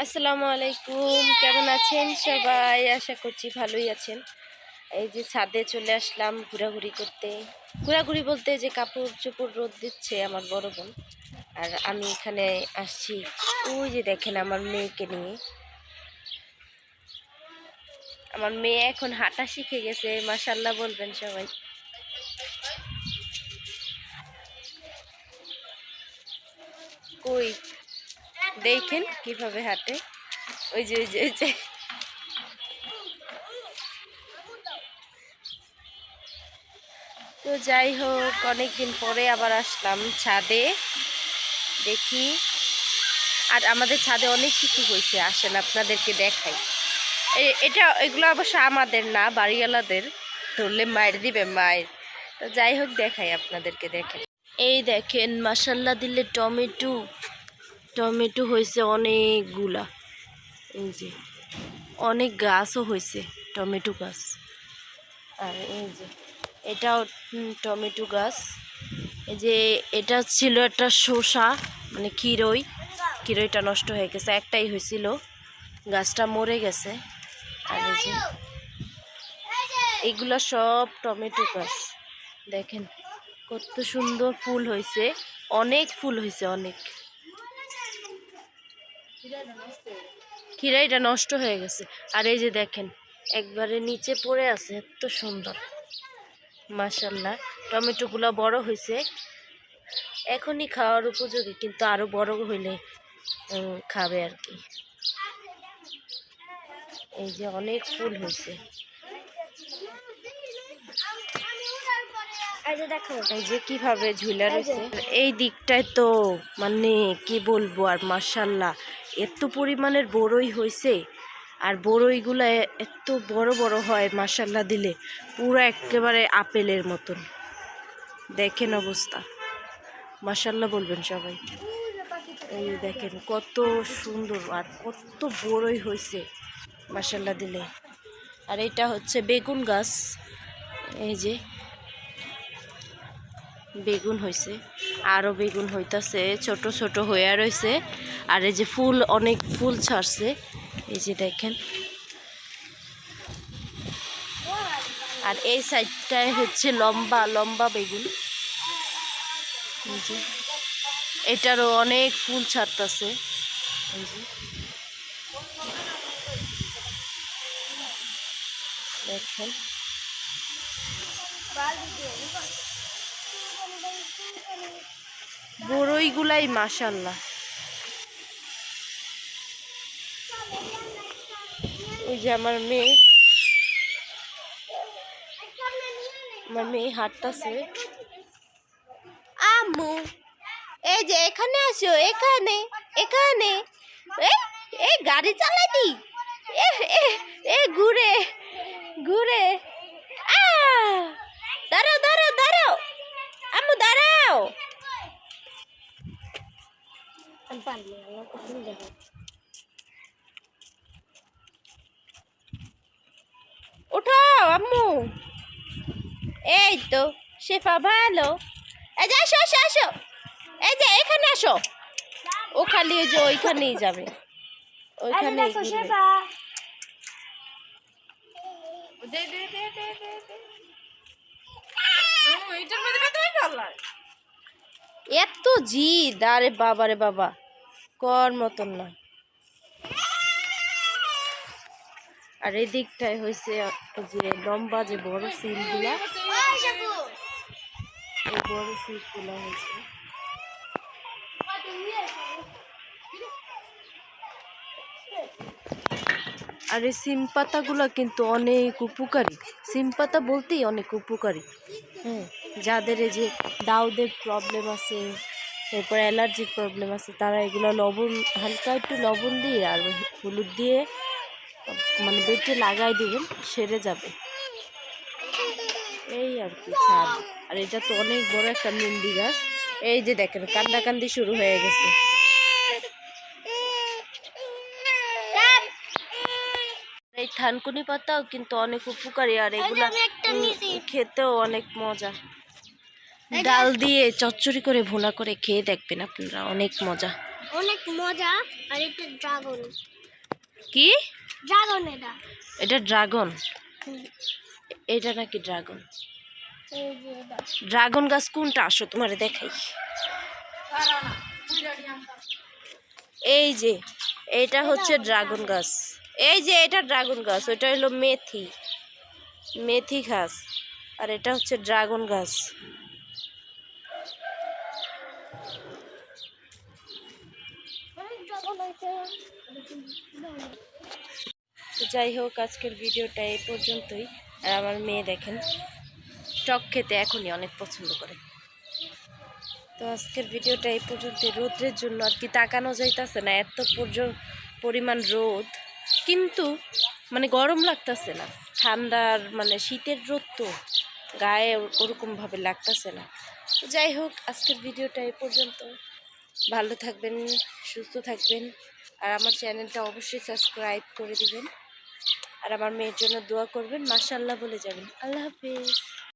আসসালামু আলাইকুম, কেমন আছেন সবাই? আশা করছি ভালোই আছেন। এই যে ছাদে চলে আসলাম ঘোরাঘুরি করতে। ঘোরাঘুরি বলতে যে কাপড় চোপড় রোদ দিচ্ছে আমার বড় বোন, আর আমি এখানে আসছি। ওই যে দেখেন আমার মেয়েকে নিয়ে। আমার মেয়ে এখন হাঁটা শিখে গেছে, মাশাআল্লাহ বলবেন সবাই। কই দেখেন কিভাবে হাঁটে, ওই যে ওই যে ওই যে। তো যাই হোক, অনেকদিন পরে আবার আসলাম ছাদে, দেখি। আর আমাদের ছাদে অনেক কিছু হয়েছে, আসেন আপনাদেরকে দেখাই। এটা এগুলো অবশ্য আমাদের না, বাড়িওয়ালাদের। ধরলে মায়ের দিবে মায়ের। তো যাই হোক, দেখাই আপনাদেরকে, দেখেন। এই দেখেন মাশাল্লাহ দিলে টমেটো টমেটো হয়েছে অনেকগুলা। এই যে অনেক গাছও হয়েছে, টমেটো গাছ। আর এই যে এটাও টমেটো গাছ। এই যে এটা ছিল একটা শসা, মানে ক্ষীরইটা নষ্ট হয়ে গেছে, একটাই হয়েছিল, গাছটা মরে গেছে। আর এই যে এগুলো সব টমেটো গাছ। দেখেন কত সুন্দর ফুল হয়েছে, অনেক ফুল হয়েছে, অনেক। ক্ষীরাইটা নষ্ট হয়ে গেছে। আর এই যে দেখেন একবারে নিচে পড়ে আছে, এত সুন্দর মাশাল্লাহ। টমেটোগুলো বড় হয়েছে, এখনই খাওয়ার উপযোগী, কিন্তু আরো বড় হইলে খাবে আর কি। এই যে অনেক ফুল হয়েছে। এই যে কিভাবে ঝুলা রয়েছে এই দিকটায়, তো মানে কি বলবো আর, মাশাল্লাহ এত পরিমাণের বড়ই হয়েছে। আর বড়ইগুলা এত বড় বড় হয় মাশাল্লাহ দিলে, পুরো একেবারে আপেলের মতন। দেখেন অবস্থা, মাশাল্লাহ বলবেন সবাই। এই দেখেন কত সুন্দর আর কত বড়ই হয়েছে মাশাল্লাহ দিলে। আর এটা হচ্ছে বেগুন গাছ। এই যে বেগুন হয়েছে, আরও বেগুন হইতাছে, ছোট ছোট হইয়া রয়েছে। আর এই যে ফুল, অনেক ফুল ছাড়ছে, এই যে দেখেন। আর এই সাইডটায় হচ্ছে লম্বা লম্বা বেগুন। এই যে এটারও অনেক ফুল ছাড়তেছে। এই যে দেখেন বড়ইগুলাই মাশাল্লাহ। ওই যে আমার মেয়ে হাঁটতেছে। আম্মু এই যে এখানে আসো, এখানে এখানে। এই গাড়ি চালাইতি, এ এ এ ঘুরে ঘুরে। দাঁড়াও দাঁড়াও দাঁড়াও, আম্মু দাঁড়াও। উঠাও আম্মু। এই তো শেফা ভালো। এই যে আসো আসো আসো, এই যে এখানে আসো। ও খালি ওই যে ওইখানেই যাবে, ওইখানেই ঘুরবে। এত জিদ, আরে বাবা রে বাবা, কর মতন না। আর এই দিকটায় হয়েছে যে লম্বা যে বড় সিলগুলা, এই বড় সিলগুলা হয়েছে। আর এই সিম পাতাগুলো কিন্তু অনেক উপকারী, সিম পাতা বলতেই অনেক উপকারী। হ্যাঁ, যাদের এই যে দাউদের প্রবলেম আছে, এরপর অ্যালার্জির প্রবলেম আছে, তারা এগুলো লবণ, হালকা একটু লবণ দিয়ে আর হলুদ দিয়ে মানে বেটে লাগাই দিবেন, সেরে যাবে। এই আর কি ছাদ। আর এটা তো অনেক বড় একটা মেহেন্দি গাছ। এই যে দেখেন কান্দাকান্দি শুরু হয়ে গেছে। এই থানকুনি পাতাও কিন্তু অনেক উপকারী, আর এগুলা খেতেও অনেক মজা। ডাল দিয়ে চচ্চড়ি করে ভুনা করে খেয়ে দেখবেন আপনারা, অনেক মজা। অনেক মজা। আর এটা ড্রাগন। কি ড্রাগন এটা। এটা ড্রাগন? হুম, এটা নাকি ড্রাগন? এই যে এটা। ড্রাগন গাছ কোনটা আসো তোমারে দেখাই। এই যে এটা হচ্ছে ড্রাগন গাছ। এই যে এটা ড্রাগন গাছ, ওটা হলো মেথি, মেথি ঘাস। আর এটা হচ্ছে ড্রাগন গাছ। অনেক ড্রাগন হয়েছে। তো যাই হোক, আজকের ভিডিওটা এই পর্যন্তই। আর আমার মেয়ে দেখেন টক খেতে এখনই অনেক পছন্দ করে। তো আজকের ভিডিওটা এই পর্যন্ত। রোদ্রের জন্য আর কি তাকানো যাইতেছে না, এত পরিমাণ রোদ, কিন্তু মানে গরম লাগতেছে না, ঠান্ডার মানে শীতের রোদ তো গায়ে ওরকমভাবে লাগতেছে না। তো যাই হোক, আজকের ভিডিওটা এই পর্যন্ত। ভালো থাকবেন, সুস্থ থাকবেন, আর আমার চ্যানেলটা অবশ্যই সাবস্ক্রাইব করে দিবেন, আর আমার মেয়ের জন্য দোয়া করবেন, মাশাআল্লাহ বলে যাবেন। আল্লাহ হাফিজ।